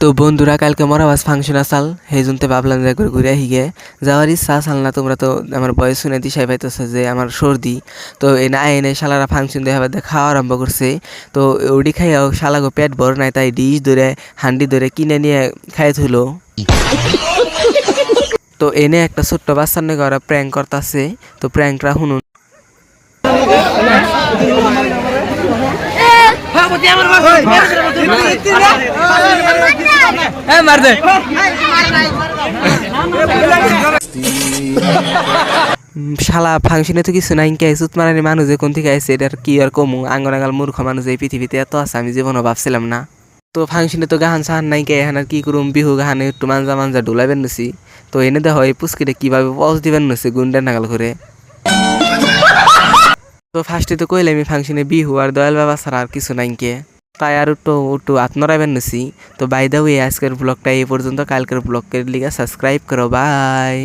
তো বন্ধুরা কালকে মরাবাস ফাংশন আসাল সেই জন্য ভাবলাম যে একবার ঘুরে আহিগে যাওয়ার ইচ্ছা আসাল না। তোমরা তো আমার বয়স শুনে দিশাই পাইতেছ যে আমার সর্দি। তো এনে এনে শালারা ফাংশন দেখা বাদে খাওয়া আরম্ভ করছে। তো ওডি খাইয়াও শালাগো পেট ভর নাই, তাই ডিশ ধরে হান্ডি ধরে কিনে নিয়ে খাই থইলো। তো এনে একটা ছোট্ট বাচ্চার নাকি ওরা প্র্যাঙ্ক করতেছে। তো প্র্যাঙ্করা শুনুন। শালা ফাংশনে তো কিছু নাই, কে সুত মারানি মানুষ যে কোন থেকে আইছে এটার কি আর কমু। আঙ্গনাগাল মূর্খ মানুষ এই পৃথিবীতে এত আছে আমি জীবনও ভাবছিলাম না। তো ফাংশনে তো গাহান সাহান নাই, কে এখানে আর কি করুম, বিহু গাহানে একটু মানজা মানজা ডোলাইবেন নছি। তো এনে দেখো এই পুস্কিটা কিভাবে পজ দিবেন নছি গুন্ডার নাগাল করে। তো ফার্স্টে তো কইলে আমি ফাংশনে বিহু আর দয়াল বাবা ছাড়া আর কিছু নাই কে, তাই আর একটু আত্মরাইবেন নছি। তো বাই দা ওয়ে আজকের ব্লগটা এই পর্যন্ত, কালকের ব্লগের লিগে সাবস্ক্রাইব করো, বাই।